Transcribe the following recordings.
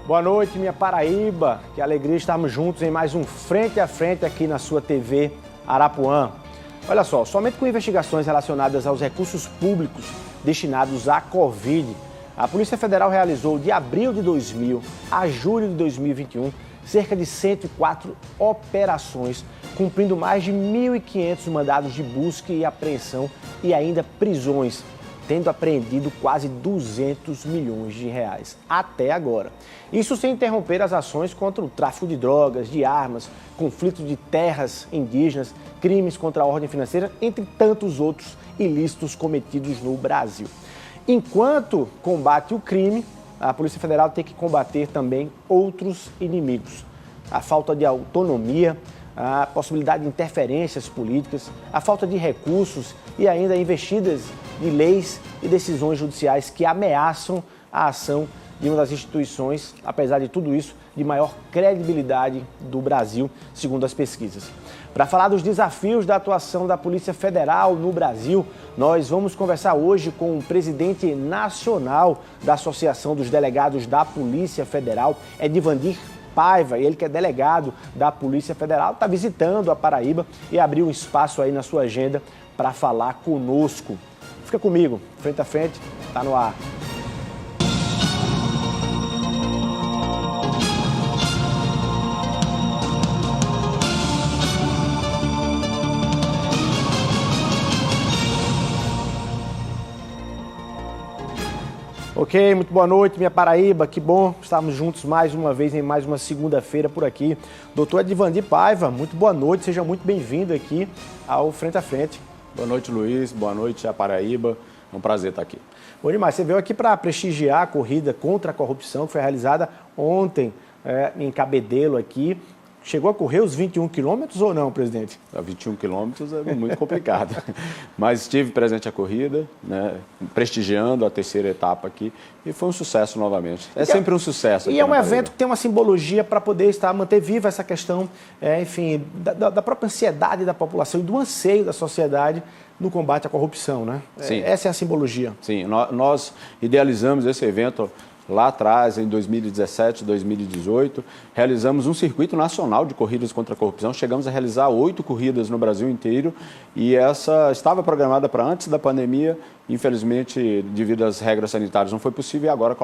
Boa noite, minha Paraíba. Que alegria estarmos juntos em mais um Frente a Frente aqui na sua TV Arapuã. Olha só, somente com investigações relacionadas aos recursos públicos destinados à Covid, a Polícia Federal realizou de abril de 2000 a julho de 2021 cerca de 104 operações, cumprindo mais de 1.500 mandados de busca e apreensão e ainda prisões, tendo apreendido quase 200 milhões de reais até agora. Isso sem interromper as ações contra o tráfico de drogas, de armas, conflitos de terras indígenas, crimes contra a ordem financeira, entre tantos outros ilícitos cometidos no Brasil. Enquanto combate o crime, a Polícia Federal tem que combater também outros inimigos. A falta de autonomia, a possibilidade de interferências políticas, a falta de recursos e ainda investidas de leis e decisões judiciais que ameaçam a ação de uma das instituições, apesar de tudo isso, de maior credibilidade do Brasil, segundo as pesquisas. Para falar dos desafios da atuação da Polícia Federal no Brasil, nós vamos conversar hoje com o presidente nacional da Associação dos Delegados da Polícia Federal, Edivandir Paiva, ele que é delegado da Polícia Federal, está visitando a Paraíba e abriu um espaço aí na sua agenda para falar conosco. Fica comigo, Frente a Frente, está no ar. Ok, muito boa noite, minha Paraíba, que bom estarmos juntos mais uma vez em mais uma segunda-feira por aqui. Doutor Edivandir Paiva, muito boa noite, seja muito bem-vindo aqui ao Frente a Frente. Boa noite, Luiz, boa noite a Paraíba, é um prazer estar aqui. Bom demais, você veio aqui para prestigiar a corrida contra a corrupção que foi realizada ontem em Cabedelo aqui. Chegou a correr os 21 quilômetros ou não, presidente? 21 quilômetros é muito complicado, mas estive presente a corrida, né, prestigiando a terceira etapa aqui e foi um sucesso novamente. É sempre um sucesso. E é um evento que tem uma simbologia para poder manter viva essa questão, enfim, da própria ansiedade da população e do anseio da sociedade no combate à corrupção, né? Sim. Essa é a simbologia. Sim, nós idealizamos esse evento lá atrás, em 2017, 2018, realizamos um circuito nacional de corridas contra a corrupção. Chegamos a realizar 8 corridas no Brasil inteiro e essa estava programada para antes da pandemia. Infelizmente, devido às regras sanitárias, não foi possível e agora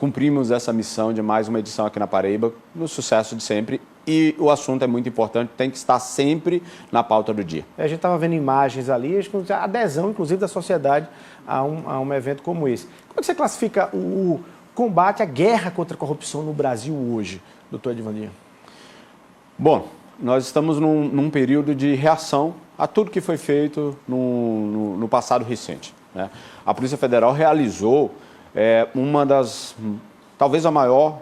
cumprimos essa missão de mais uma edição aqui na Paraíba, no sucesso de sempre. E o assunto é muito importante, tem que estar sempre na pauta do dia. A gente estava vendo imagens ali, a adesão, inclusive, da sociedade a um evento como esse. Como é que você classifica o combate, a guerra contra a corrupção no Brasil hoje, doutor Edivandir? Bom, nós estamos num período de reação a tudo que foi feito no passado recente, né? A Polícia Federal realizou uma das, talvez a maior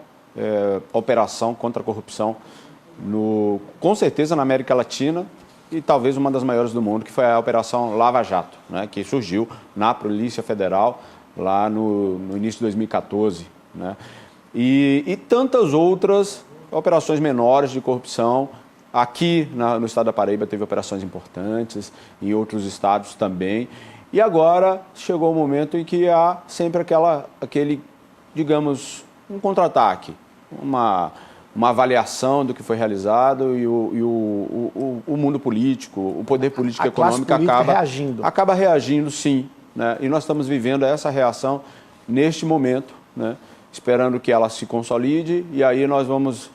operação contra a corrupção com certeza na América Latina e talvez uma das maiores do mundo, que foi a Operação Lava Jato, né, que surgiu na Polícia Federal lá no início de 2014. Né, e tantas outras operações menores de corrupção. Aqui no estado da Paraíba teve operações importantes, em outros estados também. E agora chegou o momento em que há sempre aquele, digamos, um contra-ataque, uma avaliação do que foi realizado e o mundo político, o poder político e econômico acaba reagindo, sim. Né? E nós estamos vivendo essa reação neste momento, né? Esperando que ela se consolide e aí nós vamos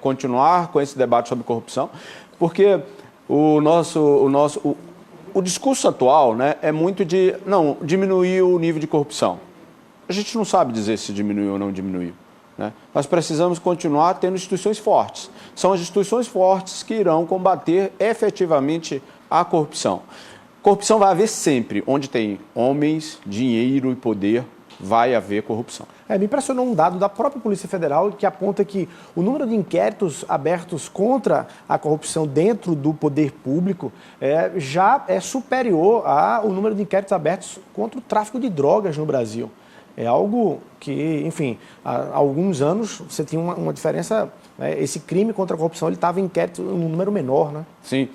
continuar com esse debate sobre corrupção, porque o discurso atual, né, é muito de diminuir o nível de corrupção. A gente não sabe dizer se diminuiu ou não diminuiu. Né? Nós precisamos continuar tendo instituições fortes. São as instituições fortes que irão combater efetivamente a corrupção. Corrupção vai haver sempre. Onde tem homens, dinheiro e poder, vai haver corrupção. Me impressionou um dado da própria Polícia Federal que aponta que o número de inquéritos abertos contra a corrupção dentro do poder público já é superior ao número de inquéritos abertos contra o tráfico de drogas no Brasil. É algo que, enfim, há alguns anos você tinha uma diferença, né? Esse crime contra a corrupção ele estava em inquérito em um número menor, né? Sim.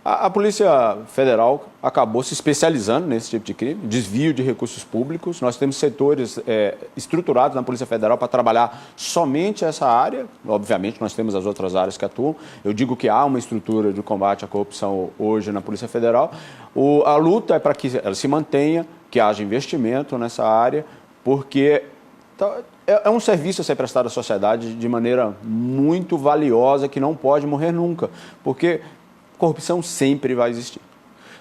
A Polícia Federal acabou se especializando nesse tipo de crime, desvio de recursos públicos. Nós temos setores estruturados na Polícia Federal para trabalhar somente essa área. Obviamente, nós temos as outras áreas que atuam. Eu digo que há uma estrutura de combate à corrupção hoje na Polícia Federal. A luta é para que ela se mantenha, que haja investimento nessa área, porque é um serviço a ser prestado à sociedade de maneira muito valiosa, que não pode morrer nunca, porque corrupção sempre vai existir.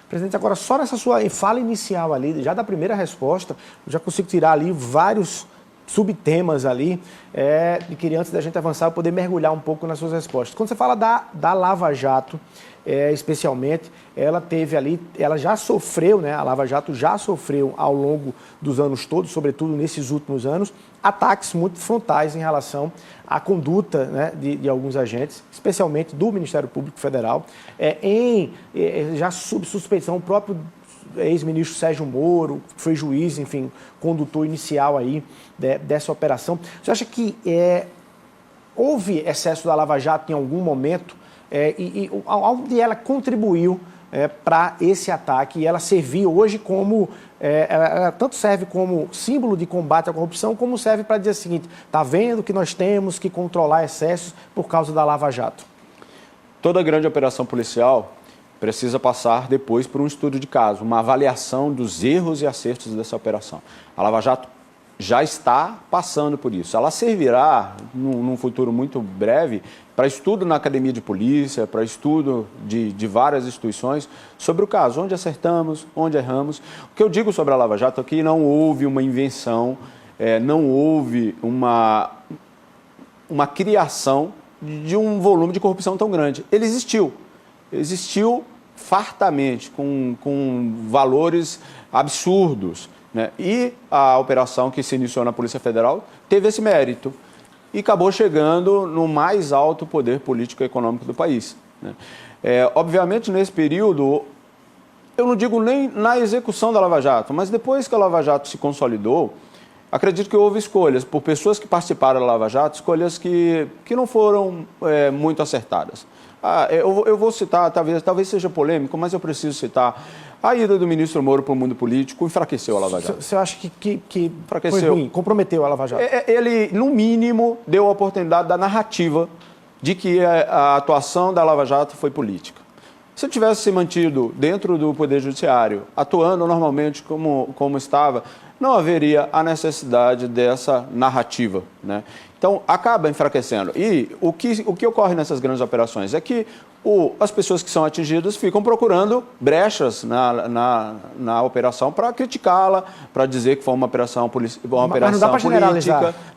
Presidente, agora só nessa sua fala inicial ali, já da primeira resposta, eu já consigo tirar ali vários subtemas ali, e queria, antes da gente avançar, eu poder mergulhar um pouco nas suas respostas. Quando você fala da Lava Jato, especialmente, ela teve ali, ela já sofreu, né, a Lava Jato já sofreu ao longo dos anos todos, sobretudo nesses últimos anos, ataques muito frontais em relação à conduta, né, de alguns agentes, especialmente do Ministério Público Federal, já sob suspeição, o próprio ex-ministro Sérgio Moro, que foi juiz, enfim, condutor inicial aí dessa operação. Você acha que houve excesso da Lava Jato em algum momento onde ela contribuiu para esse ataque e ela serviu hoje como, ela tanto serve como símbolo de combate à corrupção, como serve para dizer o seguinte, está vendo que nós temos que controlar excessos por causa da Lava Jato? Toda grande operação policial precisa passar depois por um estudo de caso, uma avaliação dos erros e acertos dessa operação. A Lava Jato já está passando por isso. Ela servirá, num futuro muito breve, para estudo na academia de polícia, para estudo de várias instituições sobre o caso, onde acertamos, onde erramos. O que eu digo sobre a Lava Jato é que não houve uma invenção, não houve uma criação de um volume de corrupção tão grande. Ele existiu fartamente, com valores absurdos, né? E a operação que se iniciou na Polícia Federal teve esse mérito e acabou chegando no mais alto poder político e econômico do país, né? Obviamente, nesse período, eu não digo nem na execução da Lava Jato, mas depois que a Lava Jato se consolidou, acredito que houve escolhas por pessoas que participaram da Lava Jato, escolhas que não foram muito acertadas. Eu vou citar, talvez seja polêmico, mas eu preciso citar. A ida do ministro Moro para o mundo político enfraqueceu a Lava Jato. Você acha que foi ruim, comprometeu a Lava Jato? Ele, no mínimo, deu a oportunidade da narrativa de que a atuação da Lava Jato foi política. Se tivesse se mantido dentro do Poder Judiciário, atuando normalmente como estava, não haveria a necessidade dessa narrativa, né? Então, acaba enfraquecendo. E o que ocorre nessas grandes operações é que as pessoas que são atingidas ficam procurando brechas na operação para criticá-la, para dizer que foi uma operação política,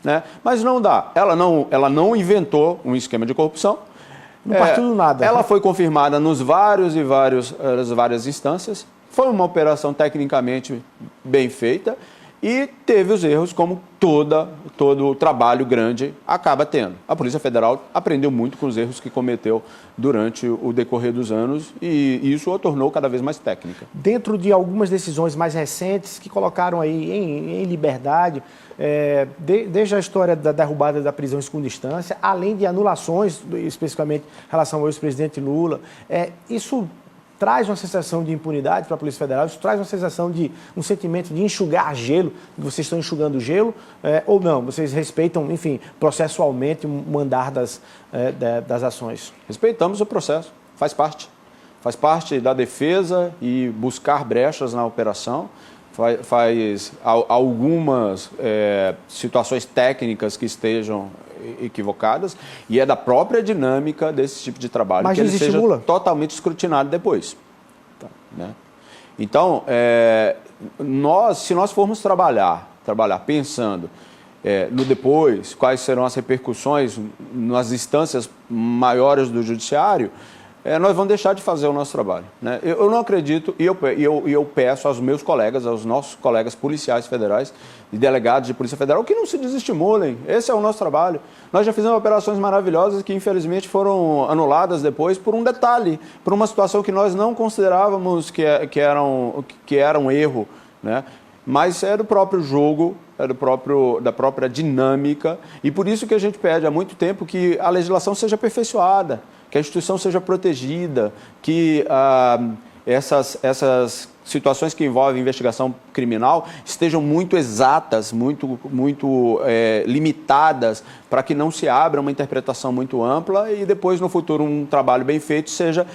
né? Mas não dá. Ela não inventou um esquema de corrupção. Não partiu do nada. Ela foi confirmada nas várias instâncias. Foi uma operação tecnicamente bem feita e teve os erros como todo o trabalho grande acaba tendo. A Polícia Federal aprendeu muito com os erros que cometeu durante o decorrer dos anos e isso a tornou cada vez mais técnica. Dentro de algumas decisões mais recentes que colocaram aí em liberdade, desde a história da derrubada da prisão em segunda instância, além de anulações, especificamente em relação ao ex-presidente Lula, isso traz uma sensação de impunidade para a Polícia Federal, isso traz uma sensação de um sentimento de enxugar gelo, que vocês estão enxugando gelo, ou não? Vocês respeitam, enfim, processualmente o andar das ações? Respeitamos o processo, faz parte. Faz parte da defesa e buscar brechas na operação, faz algumas situações técnicas que estejam equivocadas e é da própria dinâmica desse tipo de trabalho mas que ele seja Lula totalmente escrutinado depois. Né? Então, se nós formos trabalhar pensando no depois, quais serão as repercussões nas instâncias maiores do judiciário, nós vamos deixar de fazer o nosso trabalho. Né? Eu não acredito, e eu peço aos meus colegas, aos nossos colegas policiais federais e delegados de Polícia Federal, que não se desestimulem. Esse é o nosso trabalho. Nós já fizemos operações maravilhosas que, infelizmente, foram anuladas depois por um detalhe, por uma situação que nós não considerávamos que era um erro. Né? mas é do próprio jogo, da própria dinâmica, e por isso que a gente pede há muito tempo que a legislação seja aperfeiçoada, que a instituição seja protegida, que essas situações que envolvem investigação criminal estejam muito exatas, muito limitadas, para que não se abra uma interpretação muito ampla e depois, no futuro, um trabalho bem feito seja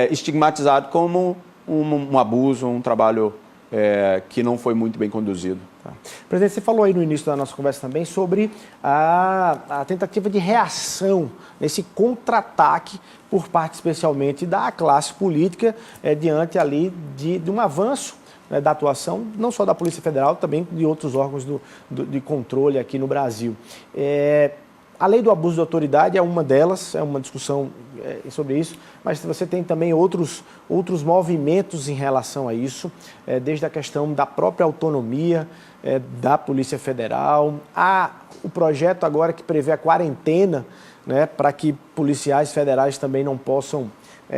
estigmatizado como um abuso, um trabalho que não foi muito bem conduzido. Tá. Presidente, você falou aí no início da nossa conversa também sobre a tentativa de reação nesse contra-ataque por parte especialmente da classe política diante ali de um avanço da atuação, não só da Polícia Federal, também de outros órgãos de controle aqui no Brasil. A lei do abuso de autoridade é uma delas, é uma discussão sobre isso, mas você tem também outros movimentos em relação a isso, desde a questão da própria autonomia da Polícia Federal, há o projeto agora que prevê a quarentena, né, para que policiais federais também não possam,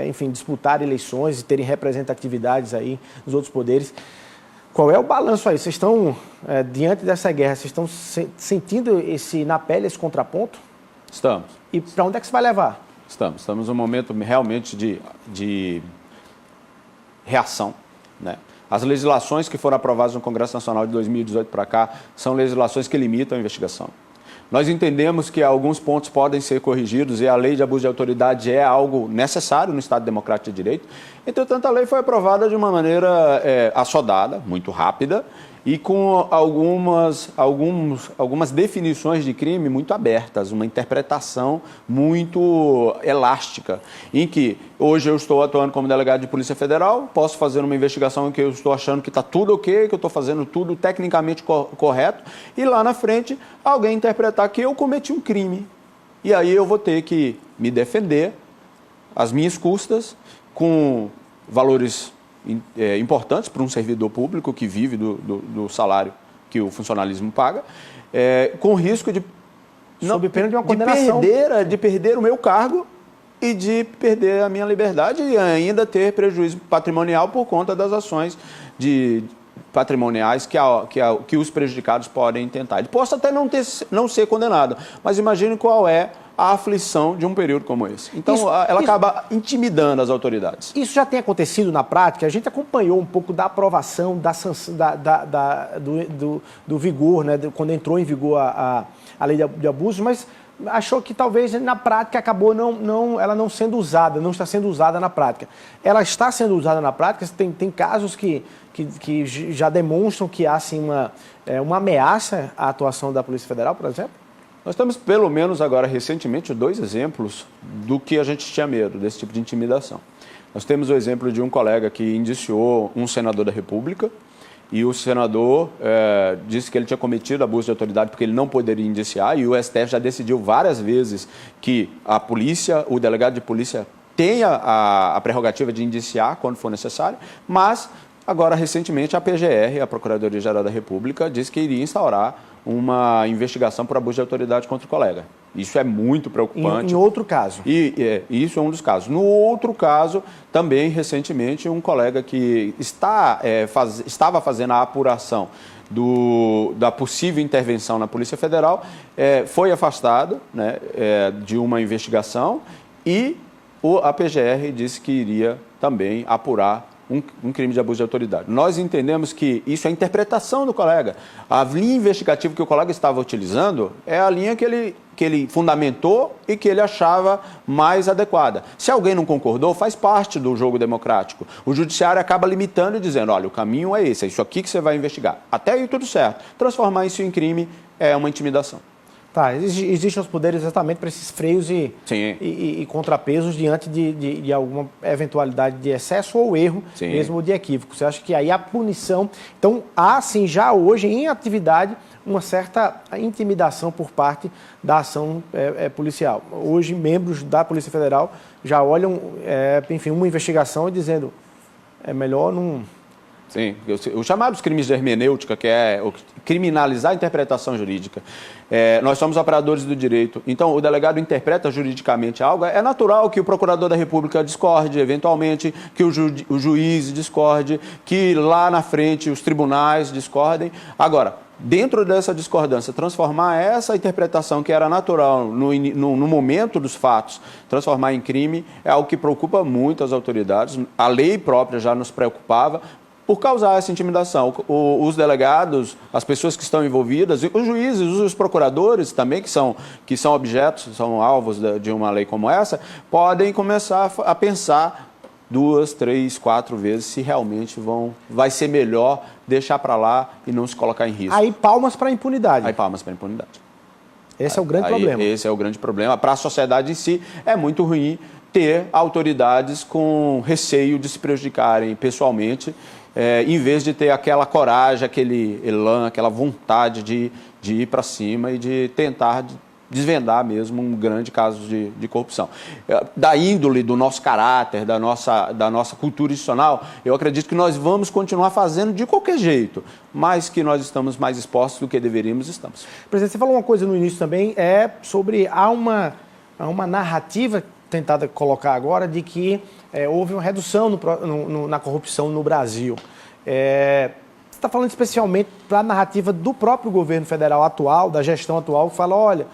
enfim, disputar eleições e terem representatividades aí nos outros poderes. Qual é o balanço aí? Vocês estão, diante dessa guerra, vocês estão sentindo na pele esse contraponto? Estamos. E para onde é que isso vai levar? Estamos num momento realmente de reação, né? As legislações que foram aprovadas no Congresso Nacional de 2018 para cá são legislações que limitam a investigação. Nós entendemos que alguns pontos podem ser corrigidos e a lei de abuso de autoridade é algo necessário no Estado Democrático de Direito. Entretanto, a lei foi aprovada de uma maneira assodada, muito rápida, e com algumas definições de crime muito abertas, uma interpretação muito elástica, em que hoje eu estou atuando como delegado de Polícia Federal, posso fazer uma investigação em que eu estou achando que está tudo ok, que eu estou fazendo tudo tecnicamente correto, e lá na frente alguém interpretar que eu cometi um crime. E aí eu vou ter que me defender às minhas custas, com valores importantes para um servidor público que vive do salário que o funcionalismo paga, com risco de, sob pena de uma condenação, de perder o meu cargo e de perder a minha liberdade e ainda ter prejuízo patrimonial por conta das ações patrimoniais que os prejudicados podem tentar. Ele pode até não ser condenado, mas imagine qual é a aflição de um período como esse. Então, ela acaba intimidando as autoridades. Isso já tem acontecido na prática? A gente acompanhou um pouco da aprovação, do vigor, né, quando entrou em vigor a lei de abuso, mas achou que talvez na prática acabou ela não sendo usada, não está sendo usada na prática. Ela está sendo usada na prática? Tem casos que já demonstram que há assim, uma ameaça à atuação da Polícia Federal, por exemplo? Nós temos, pelo menos agora, recentemente, 2 exemplos do que a gente tinha medo, desse tipo de intimidação. Nós temos o exemplo de um colega que indiciou um senador da República e o senador disse que ele tinha cometido abuso de autoridade porque ele não poderia indiciar, e o STF já decidiu várias vezes que a polícia, o delegado de polícia, tenha a prerrogativa de indiciar quando for necessário, mas agora, recentemente, a PGR, a Procuradoria-Geral da República, disse que iria instaurar uma investigação por abuso de autoridade contra o colega. Isso é muito preocupante. Em outro caso? Isso é um dos casos. No outro caso, também, recentemente, um colega que estava fazendo a apuração da possível intervenção na Polícia Federal foi afastado, né, de uma investigação e a PGR disse que iria também apurar um crime de abuso de autoridade. Nós entendemos que isso é a interpretação do colega. A linha investigativa que o colega estava utilizando é a linha que ele fundamentou e que ele achava mais adequada. Se alguém não concordou, faz parte do jogo democrático. O judiciário acaba limitando e dizendo, olha, o caminho é esse, é isso aqui que você vai investigar. Até aí tudo certo. Transformar isso em crime é uma intimidação. Tá, existem os poderes exatamente para esses freios e contrapesos diante de alguma eventualidade de excesso ou erro, Sim. mesmo de equívoco. Você acha que aí a punição... Então, há, sim, já hoje em atividade, uma certa intimidação por parte da ação policial. Hoje, membros da Polícia Federal já olham, enfim, uma investigação e dizendo é melhor Sim, os chamados crimes de hermenêutica, que é criminalizar a interpretação jurídica. Nós somos operadores do direito, então o delegado interpreta juridicamente algo, é natural que o procurador da República discorde, eventualmente, que o juiz discorde, que lá na frente os tribunais discordem. Agora, dentro dessa discordância, transformar essa interpretação que era natural no momento dos fatos, transformar em crime, é algo que preocupa muito as autoridades. A lei própria já nos preocupava por causar essa intimidação. Os delegados, as pessoas que estão envolvidas, os juízes, os procuradores também, que são objetos, são alvos de uma lei como essa, podem começar a pensar 2, 3, 4 vezes se realmente vai ser melhor deixar para lá e não se colocar em risco. Aí palmas para a impunidade. Aí palmas para a impunidade. Esse é o grande problema. Esse é o grande problema. Para a sociedade em si, é muito ruim ter autoridades com receio de se prejudicarem pessoalmente, em vez de ter aquela coragem, aquele elan, aquela vontade de ir para cima e de tentar desvendar mesmo um grande caso de corrupção. Da índole, do nosso caráter, da nossa cultura institucional, eu acredito que nós vamos continuar fazendo de qualquer jeito, mas que nós estamos mais expostos do que deveríamos, estamos. Presidente, você falou uma coisa no início também, sobre há uma narrativa tentada colocar agora de que houve uma redução na corrupção no Brasil. Você está falando especialmente para a narrativa do próprio governo federal atual, da gestão atual, que fala, olha,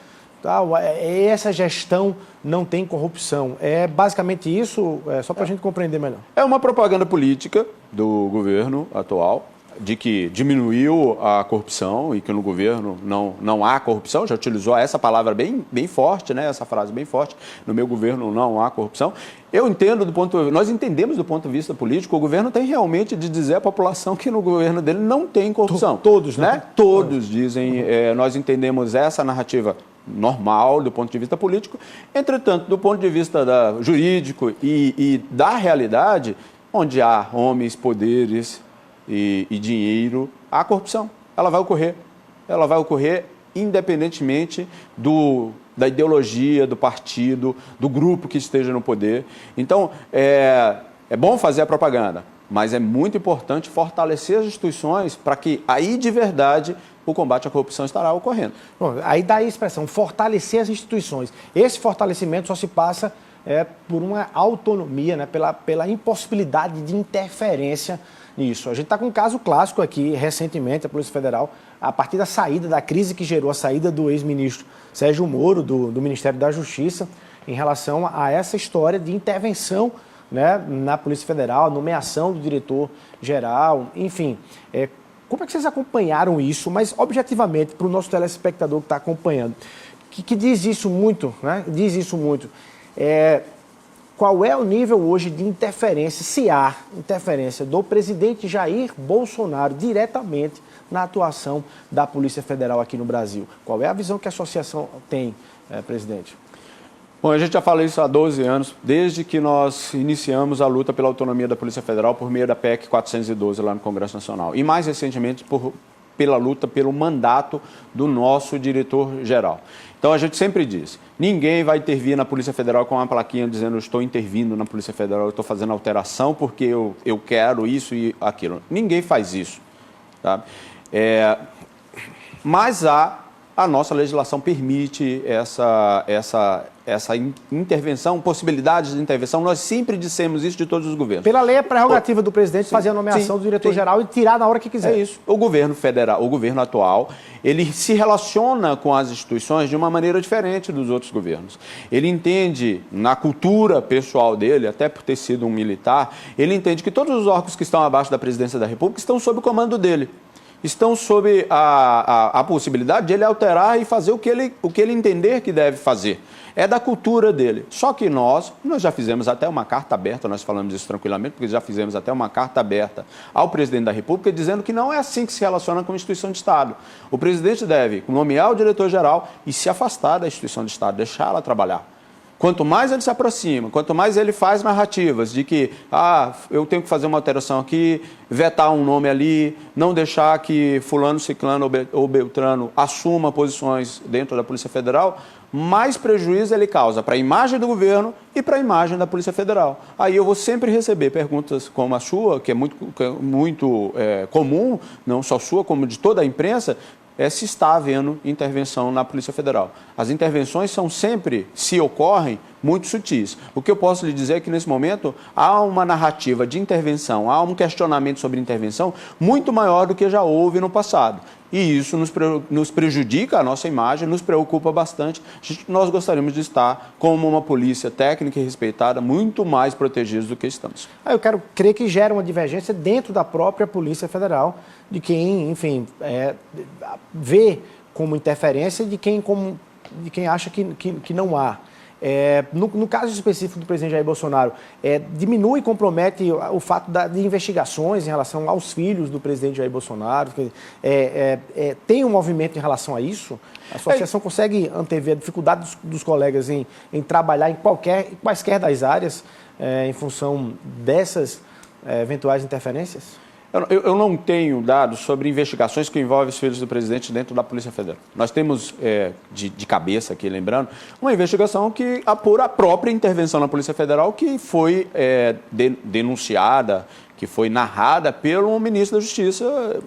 essa gestão não tem corrupção. É basicamente isso, só para a gente compreender melhor. É uma propaganda política do governo atual, de que diminuiu a corrupção e que no governo não há corrupção, já utilizou essa palavra bem forte, né? Essa frase bem forte, no meu governo não há corrupção. Eu entendo nós entendemos do ponto de vista político, o governo tem realmente de dizer à população que no governo dele não tem corrupção. Todos, né? Todos dizem, nós entendemos essa narrativa normal do ponto de vista político, entretanto, do ponto de vista jurídico e da realidade, onde há homens, poderes e dinheiro, há corrupção. Ela vai ocorrer independentemente da ideologia, do partido, do grupo que esteja no poder. Então, é bom fazer a propaganda, mas é muito importante fortalecer as instituições para que aí, de verdade, o combate à corrupção estará ocorrendo. Bom, aí dá a expressão, fortalecer as instituições. Esse fortalecimento só se passa por uma autonomia, né, pela impossibilidade de interferência nisso. A gente está com um caso clássico aqui, recentemente, a Polícia Federal, a partir da saída, da crise que gerou a saída do ex-ministro Sérgio Moro, do Ministério da Justiça, em relação a essa história de intervenção, né, na Polícia Federal, nomeação do diretor-geral, enfim. Como é que vocês acompanharam isso, mas objetivamente, para o nosso telespectador que está acompanhando, que diz isso muito, né? Diz isso muito. Qual é o nível hoje de interferência, se há interferência do presidente Jair Bolsonaro diretamente na atuação da Polícia Federal aqui no Brasil? Qual é a visão que a associação tem, presidente? Bom, a gente já fala isso há 12 anos, desde que nós iniciamos a luta pela autonomia da Polícia Federal por meio da PEC 412 lá no Congresso Nacional. E mais recentemente pela luta pelo mandato do nosso diretor-geral. Então a gente sempre diz, ninguém vai intervir na Polícia Federal com uma plaquinha dizendo eu estou intervindo na Polícia Federal, eu estou fazendo alteração porque eu quero isso e aquilo. Ninguém faz isso. Tá? Mas a nossa legislação permite essa intervenção, possibilidades de intervenção. Nós sempre dissemos isso de todos os governos. Pela lei, é prerrogativa do presidente fazer a nomeação do diretor-geral e tirar na hora que quiser. É isso. O governo federal, o governo atual, ele se relaciona com as instituições de uma maneira diferente dos outros governos. Ele entende, na cultura pessoal dele, até por ter sido um militar, ele entende que todos os órgãos que estão abaixo da presidência da República estão sob o comando dele. Estão sob a possibilidade de ele alterar e fazer o que ele entender que deve fazer. É da cultura dele. Só que nós já fizemos até uma carta aberta, nós falamos isso tranquilamente, porque já fizemos até uma carta aberta ao presidente da República dizendo que não é assim que se relaciona com a instituição de Estado. O presidente deve nomear o diretor-geral e se afastar da instituição de Estado, deixá-la trabalhar. Quanto mais ele se aproxima, quanto mais ele faz narrativas de que eu tenho que fazer uma alteração aqui, vetar um nome ali, não deixar que fulano, ciclano ou beltrano assuma posições dentro da Polícia Federal, mais prejuízo ele causa para a imagem do governo e para a imagem da Polícia Federal. Aí eu vou sempre receber perguntas como a sua, que é muito comum, não só sua, como de toda a imprensa, se está havendo intervenção na Polícia Federal. As intervenções são sempre, se ocorrem, muito sutis. O que eu posso lhe dizer é que, nesse momento, há uma narrativa de intervenção, há um questionamento sobre intervenção muito maior do que já houve no passado. E isso nos prejudica a nossa imagem, nos preocupa bastante. Nós gostaríamos de estar como uma polícia técnica e respeitada, muito mais protegidos do que estamos. Eu quero crer que gera uma divergência dentro da própria Polícia Federal, de quem, enfim, vê como interferência, de quem acha que não há. No caso específico do presidente Jair Bolsonaro, diminui e compromete o fato de investigações em relação aos filhos do presidente Jair Bolsonaro? Tem um movimento em relação a isso? A associação consegue antever a dificuldade dos colegas em trabalhar em quaisquer das áreas em função dessas eventuais interferências? Eu não tenho dados sobre investigações que envolvem os filhos do presidente dentro da Polícia Federal. Nós temos, de cabeça aqui, lembrando, uma investigação que apura a própria intervenção na Polícia Federal, que foi denunciada, que foi narrada pelo ministro da Justiça,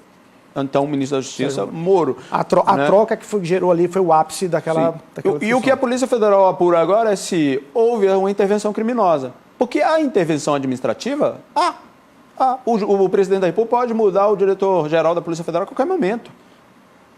então o ministro da Justiça, Moro. A troca que gerou ali foi o ápice daquela E o que a Polícia Federal apura agora é se houve uma intervenção criminosa. Porque a intervenção administrativa, o presidente da República pode mudar o diretor-geral da Polícia Federal a qualquer momento.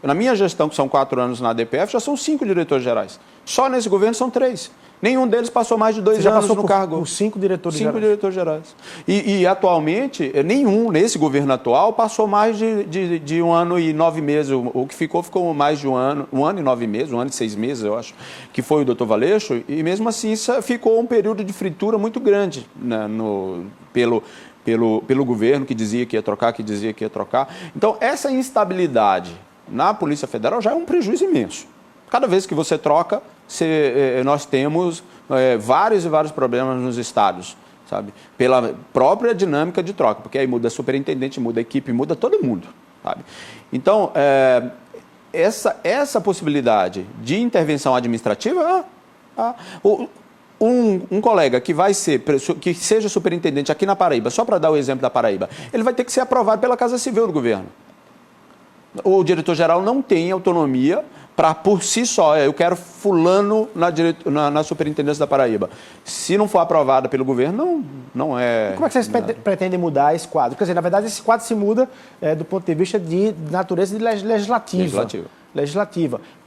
Na minha gestão, que são 4 anos na DPF, já são 5 diretores gerais. Só nesse governo são 3. Nenhum deles passou mais de 2 anos no cargo. Por 5 diretores gerais. 5 diretores gerais. E atualmente, nenhum, nesse governo atual, passou mais de 1 ano e 9 meses. O que ficou mais de 1 ano e 9 meses, 1 ano e 6 meses, eu acho, que foi o doutor Valeixo. E mesmo assim, ficou um período de fritura muito grande, né, pelo governo, que dizia que ia trocar, que dizia que ia trocar. Então, essa instabilidade na Polícia Federal já é um prejuízo imenso. Cada vez que você troca, nós temos vários e vários problemas nos estados, sabe? Pela própria dinâmica de troca, porque aí muda superintendente, muda equipe, muda todo mundo, sabe? Então, essa possibilidade de intervenção administrativa, um colega que seja superintendente aqui na Paraíba, só para dar o exemplo da Paraíba, ele vai ter que ser aprovado pela Casa Civil do governo. O diretor-geral não tem autonomia para, por si só, eu quero fulano na superintendência da Paraíba. Se não for aprovada pelo governo, não é... Como é que vocês pretendem mudar esse quadro? Quer dizer, na verdade, esse quadro se muda do ponto de vista de natureza legislativa.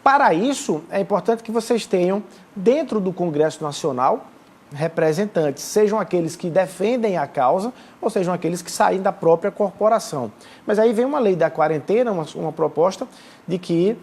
Para isso, é importante que vocês tenham, dentro do Congresso Nacional, representantes, sejam aqueles que defendem a causa ou sejam aqueles que saem da própria corporação. Mas aí vem uma lei da quarentena, uma proposta de que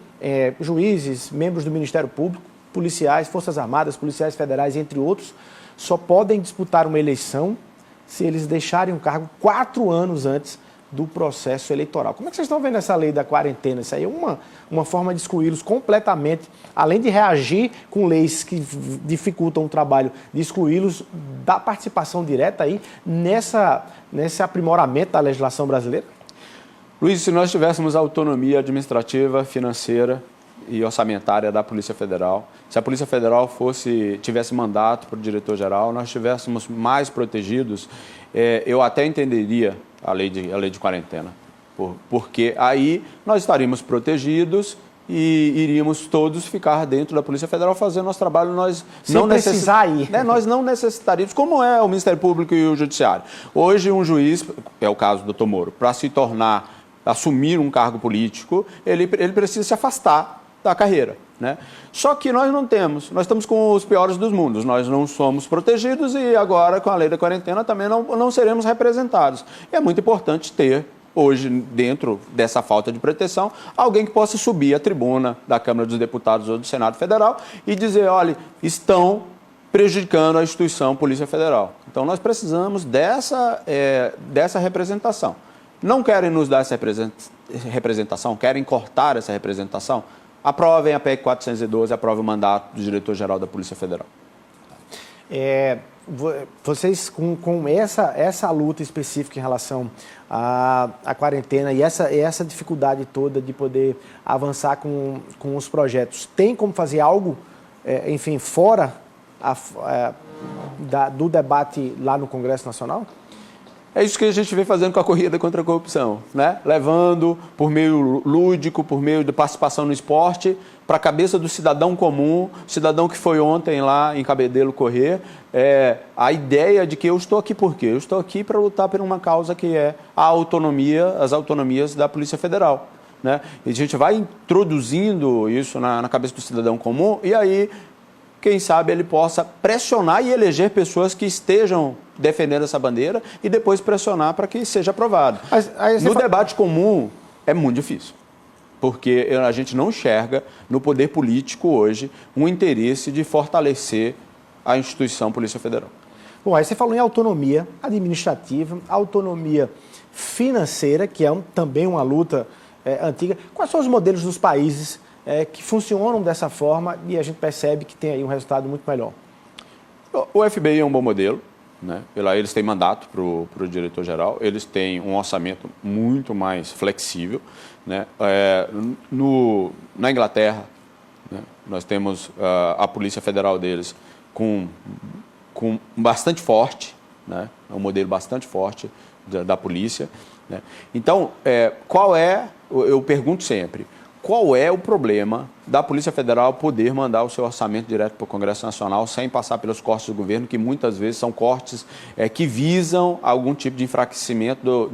juízes, membros do Ministério Público, policiais, Forças Armadas, policiais federais, entre outros, só podem disputar uma eleição se eles deixarem o cargo 4 anos antes do processo eleitoral. Como é que vocês estão vendo essa lei da quarentena? Isso aí é uma forma de excluí-los completamente, além de reagir com leis que dificultam o trabalho, de excluí-los da participação direta aí nesse aprimoramento da legislação brasileira? Luiz, se nós tivéssemos autonomia administrativa, financeira e orçamentária da Polícia Federal, se a Polícia Federal tivesse mandato para o diretor-geral, nós estivéssemos mais protegidos, eu até entenderia a lei de quarentena, porque aí nós estaríamos protegidos e iríamos todos ficar dentro da Polícia Federal fazendo nosso trabalho. Nós nós não necessitaríamos, como é o Ministério Público e o Judiciário. Hoje um juiz, é o caso do Dr. Moro, para assumir um cargo político, ele precisa se afastar da carreira, né? Só que nós não temos, nós estamos com os piores dos mundos, nós não somos protegidos e agora com a lei da quarentena também não seremos representados. E é muito importante ter, hoje, dentro dessa falta de proteção, alguém que possa subir à tribuna da Câmara dos Deputados ou do Senado Federal e dizer, olha, estão prejudicando a instituição Polícia Federal. Então nós precisamos dessa representação. Não querem nos dar essa representação, querem cortar essa representação? Aprovem a PEC 412, aprovem o mandato do diretor-geral da Polícia Federal. Vocês, com essa luta específica em relação à quarentena e essa dificuldade toda de poder avançar com os projetos, tem como fazer algo enfim, fora do debate lá no Congresso Nacional? É isso que a gente vem fazendo com a corrida contra a corrupção, né? Levando por meio lúdico, por meio de participação no esporte, para a cabeça do cidadão comum, cidadão que foi ontem lá em Cabedelo correr, a ideia de que eu estou aqui por quê? Eu estou aqui para lutar por uma causa que é as autonomias da Polícia Federal, né? E a gente vai introduzindo isso na cabeça do cidadão comum e aí, quem sabe, ele possa pressionar e eleger pessoas que estejam defendendo essa bandeira e depois pressionar para que seja aprovado. No debate comum é muito difícil, porque a gente não enxerga no poder político hoje um interesse de fortalecer a instituição Polícia Federal. Bom, aí você falou em autonomia administrativa, autonomia financeira, que é também uma luta antiga. Quais são os modelos dos países que funcionam dessa forma e a gente percebe que tem aí um resultado muito melhor? O FBI é um bom modelo, né? Eles têm mandato para o diretor-geral, eles têm um orçamento muito mais flexível, né? Na Inglaterra, né, nós temos a Polícia Federal deles com bastante forte, né? É um modelo bastante forte da polícia, né? Então, eu pergunto sempre, qual é o problema da Polícia Federal poder mandar o seu orçamento direto para o Congresso Nacional sem passar pelos cortes do governo, que muitas vezes são cortes que visam algum tipo de enfraquecimento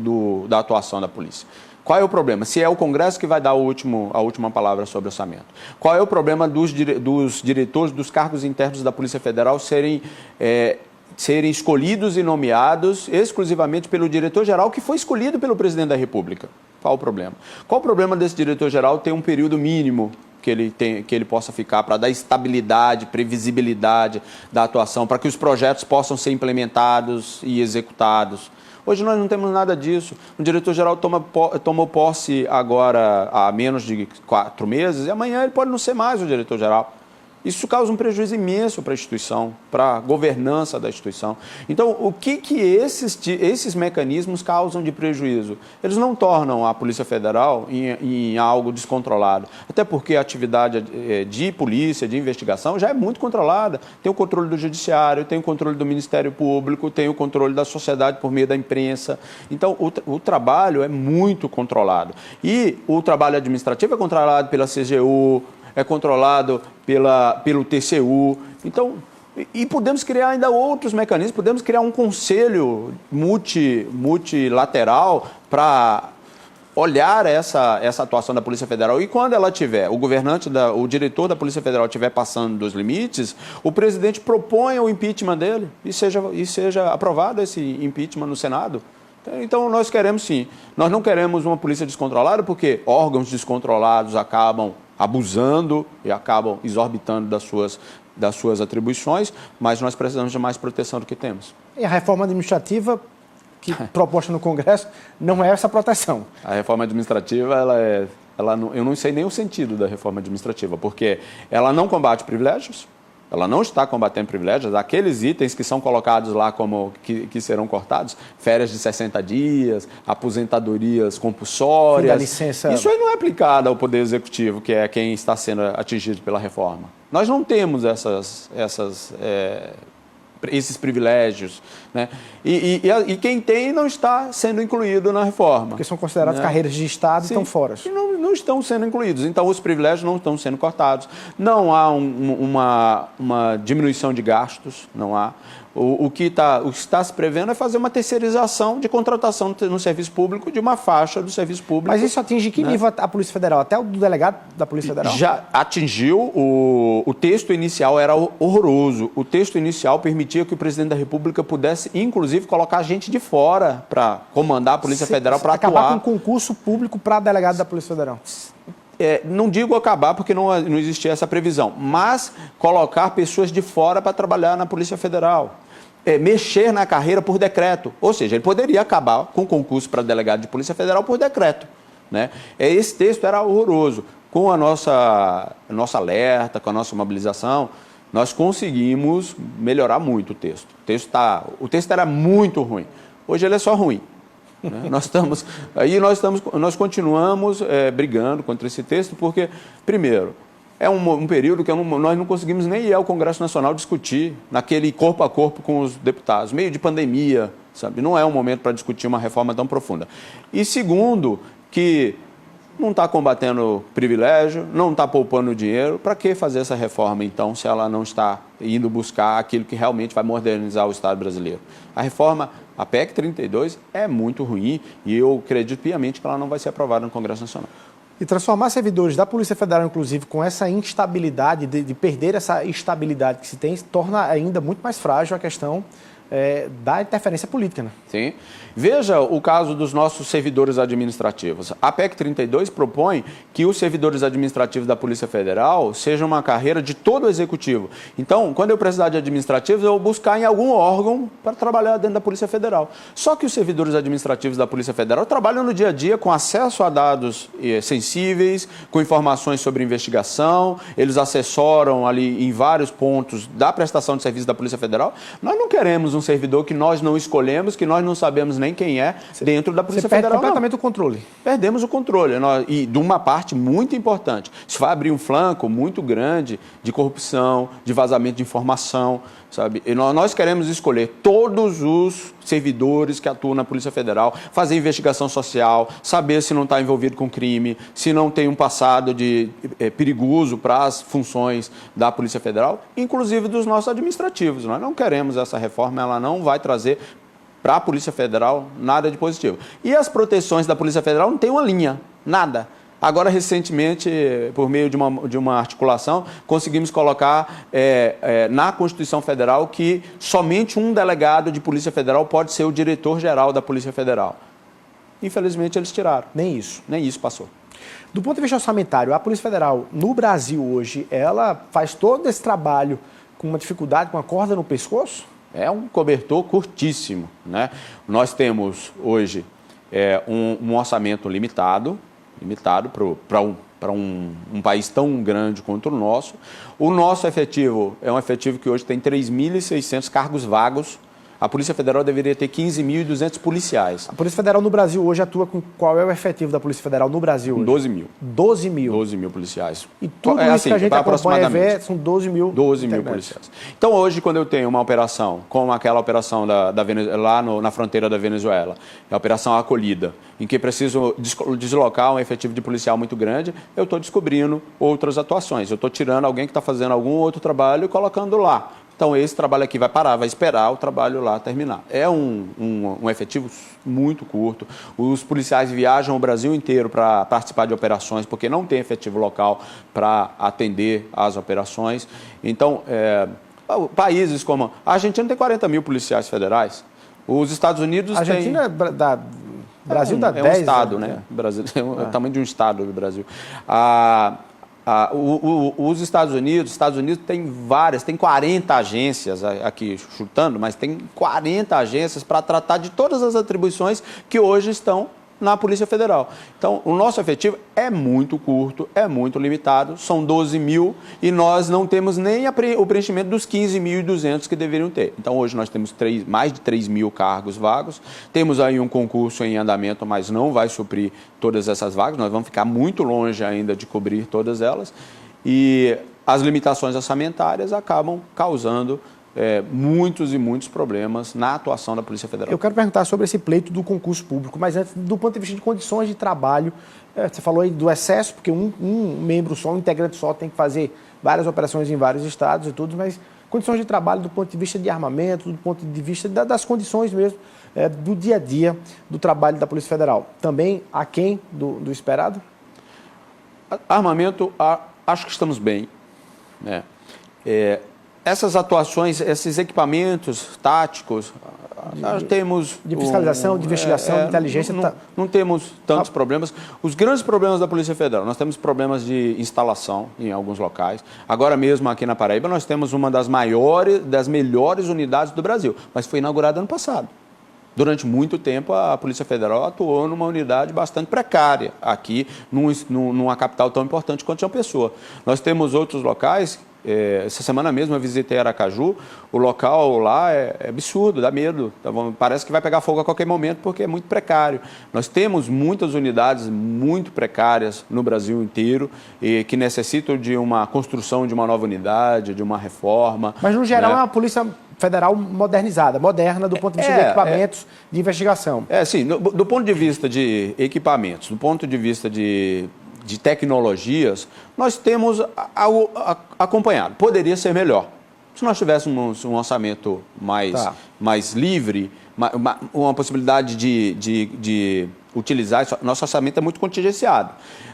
da atuação da polícia? Qual é o problema? Se é o Congresso que vai dar a última palavra sobre orçamento. Qual é o problema dos diretores dos cargos internos da Polícia Federal serem escolhidos e nomeados exclusivamente pelo diretor-geral, que foi escolhido pelo presidente da República? Qual o problema? Qual o problema desse diretor-geral ter um período mínimo que ele possa ficar para dar estabilidade, previsibilidade da atuação, para que os projetos possam ser implementados e executados? Hoje nós não temos nada disso. O diretor-geral tomou posse agora há menos de 4 meses e amanhã ele pode não ser mais o diretor-geral. Isso causa um prejuízo imenso para a instituição, para a governança da instituição. Então, o que esses mecanismos causam de prejuízo? Eles não tornam a Polícia Federal em algo descontrolado. Até porque a atividade de polícia, de investigação, já é muito controlada. Tem o controle do Judiciário, tem o controle do Ministério Público, tem o controle da sociedade por meio da imprensa. Então, o trabalho é muito controlado. E o trabalho administrativo é controlado pela CGU, é controlado pelo TCU. Então, e podemos criar ainda outros mecanismos, podemos criar um conselho multilateral para olhar essa atuação da Polícia Federal. E quando ela tiver, o diretor da Polícia Federal estiver passando dos limites, o presidente proponha o impeachment dele e seja aprovado esse impeachment no Senado. Então, nós queremos sim. Nós não queremos uma polícia descontrolada porque órgãos descontrolados acabam abusando e acabam exorbitando das suas atribuições, mas nós precisamos de mais proteção do que temos. E a reforma administrativa proposta no Congresso não é essa proteção. A reforma administrativa, eu não sei nem o sentido da reforma administrativa, porque ela não combate privilégios, ela não está combatendo privilégios, aqueles itens que são colocados lá como que serão cortados, férias de 60 dias, aposentadorias compulsórias. Da licença. Isso aí não é aplicado ao Poder Executivo, que é quem está sendo atingido pela reforma. Nós não temos esses privilégios, né? E quem tem não está sendo incluído na reforma. Porque são consideradas carreiras de Estado e estão fora. E não estão sendo incluídos. Então, os privilégios não estão sendo cortados. Não há uma diminuição de gastos, não há. O que está se prevendo é fazer uma terceirização de contratação no serviço público de uma faixa do serviço público. Mas isso atinge que nível a Polícia Federal? Até o do delegado da Polícia Federal? Já atingiu. O texto inicial era horroroso. O texto inicial permitia que o presidente da República pudesse, inclusive, colocar gente de fora para comandar a Polícia Federal para atuar. Acabar com um concurso público para delegado da Polícia Federal. Não digo acabar porque não existia essa previsão, mas colocar pessoas de fora para trabalhar na Polícia Federal. Mexer na carreira por decreto. Ou seja, ele poderia acabar com o concurso para delegado de Polícia Federal por decreto, né? Esse texto era horroroso. Com a nossa alerta, com a nossa mobilização, nós conseguimos melhorar muito o texto. O texto era muito ruim. Hoje ele é só ruim, né? Nós continuamos brigando contra esse texto porque, primeiro, é um período que nós não conseguimos nem ir ao Congresso Nacional discutir naquele corpo a corpo com os deputados, meio de pandemia, sabe? Não é um momento para discutir uma reforma tão profunda. E segundo, que não está combatendo privilégio, não está poupando dinheiro, para que fazer essa reforma, então, se ela não está indo buscar aquilo que realmente vai modernizar o Estado brasileiro? A reforma, a PEC 32, é muito ruim e eu acredito piamente que ela não vai ser aprovada no Congresso Nacional. E transformar servidores da Polícia Federal, inclusive, com essa instabilidade, de perder essa estabilidade que se tem, torna ainda muito mais frágil a questão da interferência política, né? Sim. Veja o caso dos nossos servidores administrativos. A PEC 32 propõe que os servidores administrativos da Polícia Federal sejam uma carreira de todo o Executivo. Então, quando eu precisar de administrativos, eu vou buscar em algum órgão para trabalhar dentro da Polícia Federal. Só que os servidores administrativos da Polícia Federal trabalham no dia a dia com acesso a dados sensíveis, com informações sobre investigação, eles assessoram ali em vários pontos da prestação de serviço da Polícia Federal. Nós não queremos um servidor que nós não escolhemos, que nós não sabemos nem quem é dentro da Polícia Federal. Perde completamente o controle. Perdemos o controle. E de uma parte muito importante. Isso vai abrir um flanco muito grande de corrupção, de vazamento de informação, sabe? E nós queremos escolher todos os servidores que atuam na Polícia Federal, fazer investigação social, saber se não está envolvido com crime, se não tem um passado perigoso para as funções da Polícia Federal, inclusive dos nossos administrativos. Nós não queremos essa reforma, ela não vai trazer para a Polícia Federal nada de positivo. E as proteções da Polícia Federal não tem uma linha, nada. Agora, recentemente, por meio de uma articulação, conseguimos colocar na Constituição Federal que somente um delegado de Polícia Federal pode ser o diretor-geral da Polícia Federal. Infelizmente, eles tiraram. Nem isso. Nem isso passou. Do ponto de vista orçamentário, a Polícia Federal, no Brasil hoje, ela faz todo esse trabalho com uma dificuldade, com a corda no pescoço? É um cobertor curtíssimo, né? Nós temos hoje um orçamento limitado para um país tão grande quanto o nosso. O nosso efetivo é um efetivo que hoje tem 3.600 cargos vagos. A Polícia Federal deveria ter 15.200 policiais. A Polícia Federal no Brasil hoje atua com... Qual é o efetivo da Polícia Federal no Brasil hoje? 12 mil. 12 mil? 12 mil policiais. E tudo isso assim, que a gente acompanha são 12 mil... 12 mil policiais. Então, hoje, quando eu tenho uma operação, como aquela operação lá na fronteira da Venezuela, a Operação Acolhida, em que preciso deslocar um efetivo de policial muito grande, eu estou descobrindo outras atuações. Eu estou tirando alguém que está fazendo algum outro trabalho e colocando lá. Então, esse trabalho aqui vai parar, vai esperar o trabalho lá terminar. É um efetivo muito curto. Os policiais viajam o Brasil inteiro para participar de operações, porque não tem efetivo local para atender às operações. Então, países como... A Argentina tem 40 mil policiais federais. Os Estados Unidos a Argentina tem... Brasil dá 10. É um estado, né? Brasil, é o tamanho de um estado do Brasil. Os Estados Unidos tem 40 agências, aqui chutando, mas tem 40 agências para tratar de todas as atribuições que hoje estão na Polícia Federal. Então, o nosso efetivo é muito curto, é muito limitado, são 12 mil e nós não temos nem o preenchimento dos 15.200 que deveriam ter. Então, hoje nós temos mais de 3 mil cargos vagos, temos aí um concurso em andamento, mas não vai suprir todas essas vagas, nós vamos ficar muito longe ainda de cobrir todas elas e as limitações orçamentárias acabam causando muitos e muitos problemas na atuação da Polícia Federal. Eu quero perguntar sobre esse pleito do concurso público, mas antes, do ponto de vista de condições de trabalho, você falou aí do excesso, porque um membro só, um integrante só tem que fazer várias operações em vários estados e tudo, mas condições de trabalho do ponto de vista de armamento, do ponto de vista das condições mesmo, do dia a dia do trabalho da Polícia Federal. Também aquém do esperado? Armamento, acho que estamos bem, né? Essas atuações, esses equipamentos táticos, nós temos... De fiscalização, de investigação, de inteligência... Não temos tantos problemas. Os grandes problemas da Polícia Federal, nós temos problemas de instalação em alguns locais. Agora mesmo aqui na Paraíba nós temos uma das melhores unidades do Brasil, mas foi inaugurada ano passado. Durante muito tempo a Polícia Federal atuou numa unidade bastante precária aqui, numa capital tão importante quanto João Pessoa. Nós temos outros locais essa semana mesmo eu visitei Aracaju, o local lá é absurdo, dá medo, parece que vai pegar fogo a qualquer momento porque é muito precário. Nós temos muitas unidades muito precárias no Brasil inteiro e que necessitam de uma construção de uma nova unidade, de uma reforma. Mas, no geral, é uma Polícia Federal modernizada, moderna do ponto de vista de equipamentos de investigação. Sim, do ponto de vista de equipamentos, do ponto de vista de tecnologias, nós temos acompanhado. Poderia ser melhor. Se nós tivéssemos um orçamento mais livre, uma possibilidade de utilizar isso, nosso orçamento é muito contingenciado.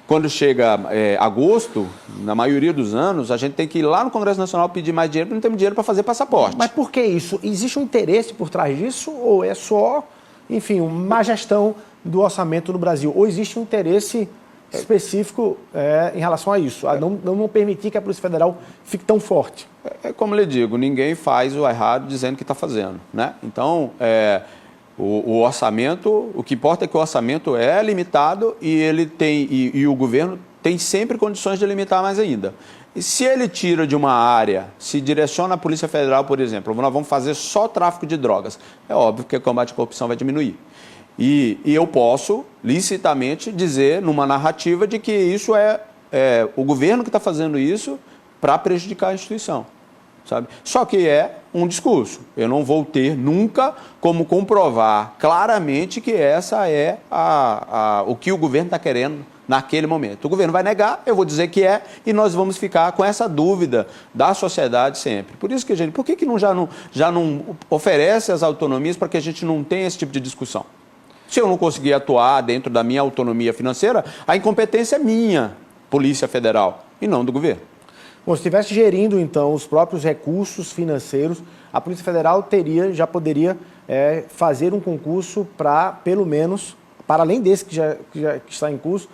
Quando chega agosto, na maioria dos anos, a gente tem que ir lá no Congresso Nacional pedir mais dinheiro, porque não temos dinheiro para fazer passaporte. Mas por que isso? Existe um interesse por trás disso ou é só, enfim, uma má gestão do orçamento no Brasil? Ou existe um interesse específico em relação a isso, a não permitir que a Polícia Federal fique tão forte? É como eu lhe digo, ninguém faz o errado dizendo que está fazendo, né? Então, o orçamento, o que importa é que o orçamento é limitado e ele tem e o governo tem sempre condições de limitar mais ainda. E se ele tira de uma área, se direciona a Polícia Federal, por exemplo, nós vamos fazer só tráfico de drogas, é óbvio que o combate à corrupção vai diminuir. E eu posso, licitamente, dizer numa narrativa de que isso é o governo que está fazendo isso para prejudicar a instituição, sabe? Só que é um discurso. Eu não vou ter nunca como comprovar claramente que essa é o que o governo está querendo naquele momento. O governo vai negar, eu vou dizer que é, e nós vamos ficar com essa dúvida da sociedade sempre. Por isso que, gente, por que já não oferece as autonomias para que a gente não tenha esse tipo de discussão? Se eu não conseguir atuar dentro da minha autonomia financeira, a incompetência é minha, Polícia Federal, e não do governo. Bom, se estivesse gerindo, então, os próprios recursos financeiros, a Polícia Federal já poderia fazer um concurso para, pelo menos, para além desse que está em curso,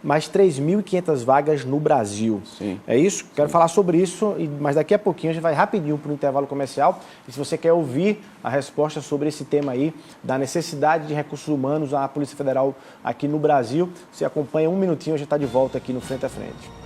mais 3.500 vagas no Brasil. Sim. É isso? Quero falar sobre isso, mas daqui a pouquinho a gente vai rapidinho para o intervalo comercial. E se você quer ouvir a resposta sobre esse tema aí, da necessidade de recursos humanos à Polícia Federal aqui no Brasil, você acompanha um minutinho, a gente está de volta aqui no Frente a Frente.